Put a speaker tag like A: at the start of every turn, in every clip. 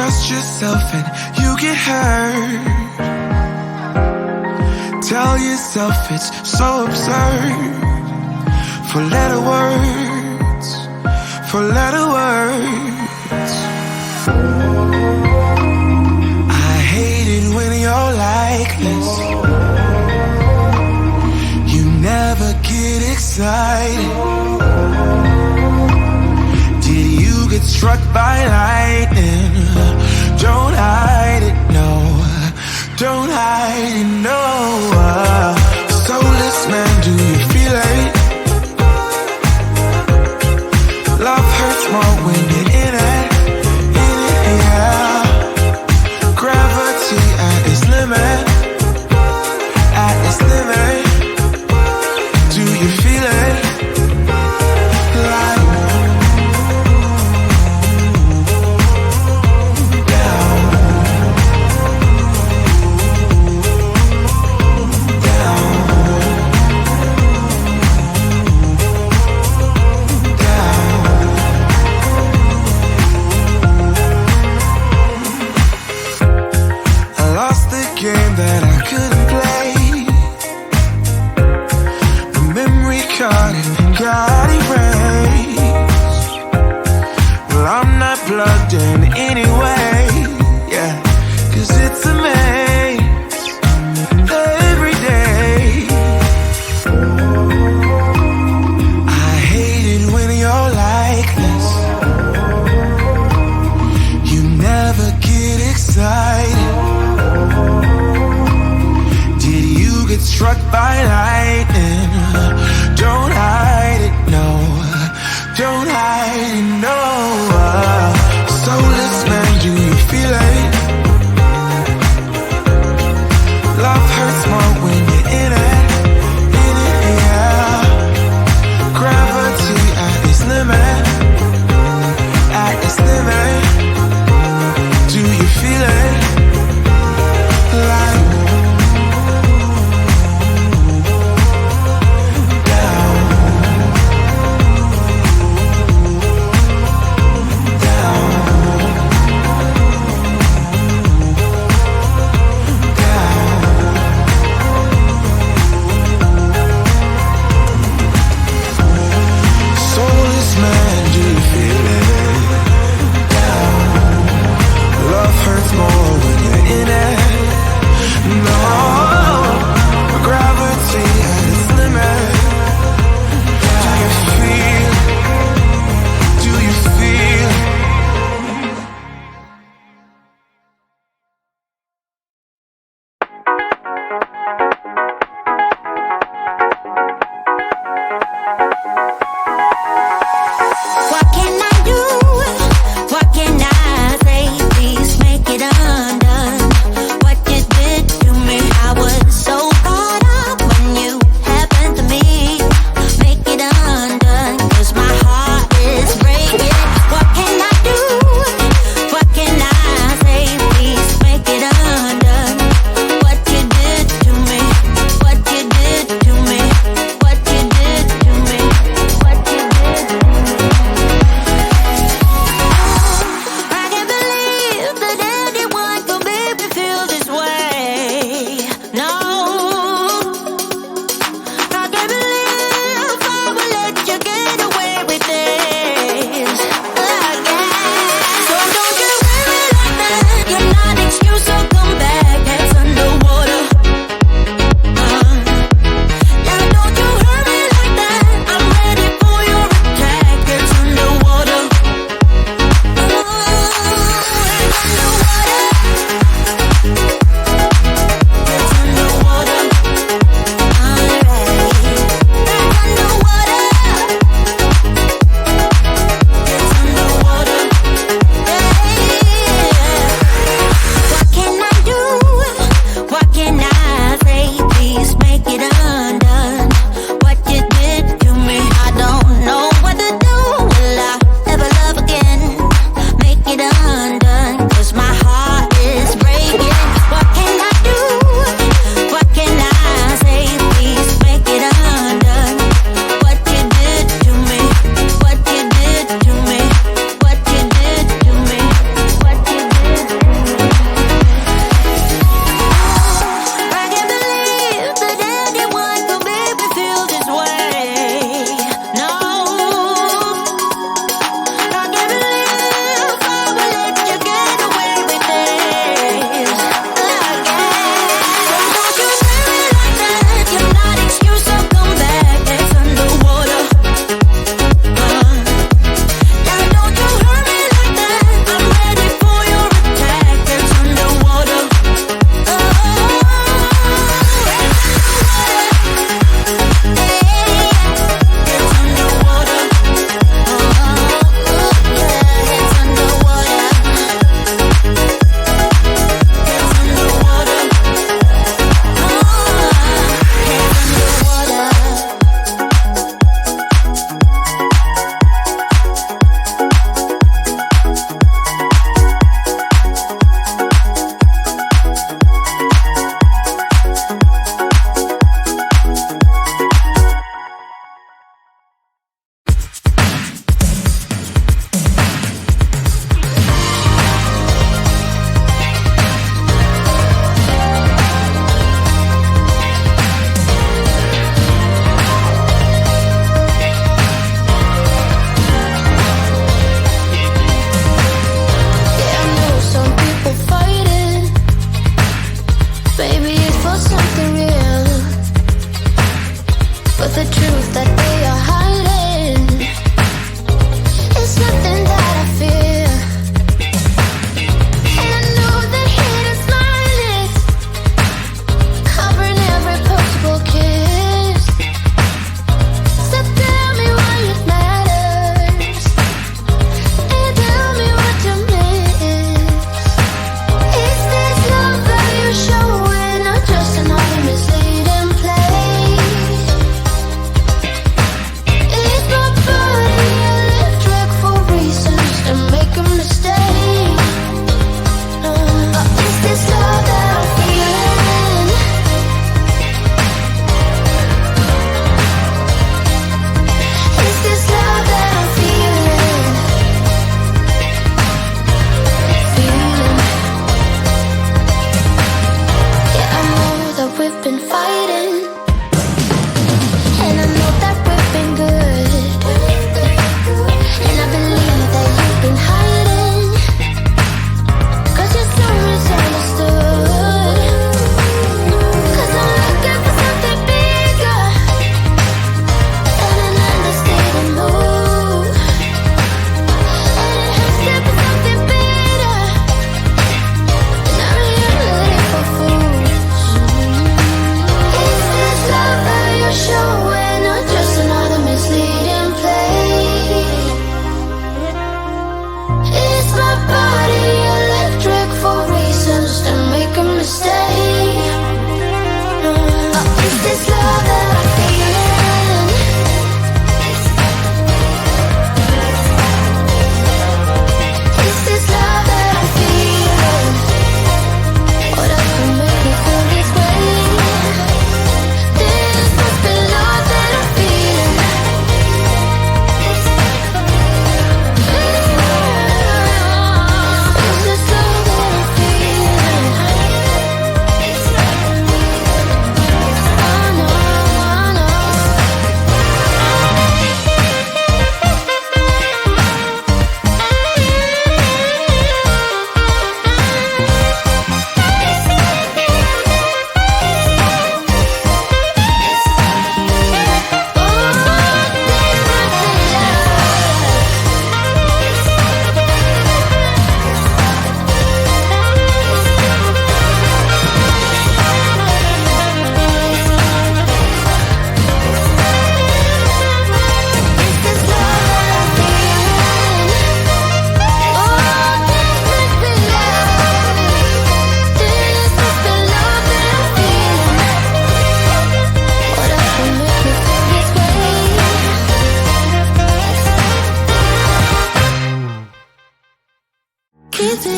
A: trust yourself and you get hurt. Tell yourself it's so absurd. Four-letter words, four-letter words. I hate it when you're like this. You never get excited. Did you get struck by lightning? Don't hide it, no. Don't hide it, no. Soulless man, do you feel it? Love hurts more when you're in it, yeah. Gravity at its limit, at its limit. Do you feel it? Like game that I couldn't play. The memory card got erased. Well, I'm not plugged in anyway, yeah, 'cause it's a maze every day. I hate it when you're like this. You never get excited. Get struck by lightning. Don't hide it, no. Don't hide it, no. Soulless man, do you feel it? Love hurts more when you're in it, yeah. Gravity at its limit, at its limit. Do you feel it? Like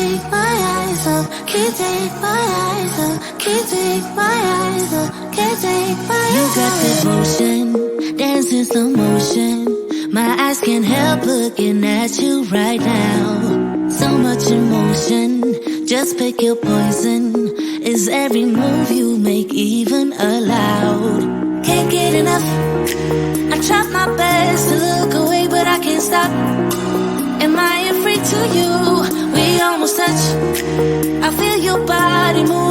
B: take my eyes off, can't take my eyes off, can't take my eyes off, can't take my eyes off. You got that motion, dancing slow motion. My eyes can't help looking at you right now. So much emotion, just pick your poison. Is every move you make even allowed? Can't get enough. I try my best to look away, but I can't stop. Am I a freak to you? We almost touch. I feel your body move.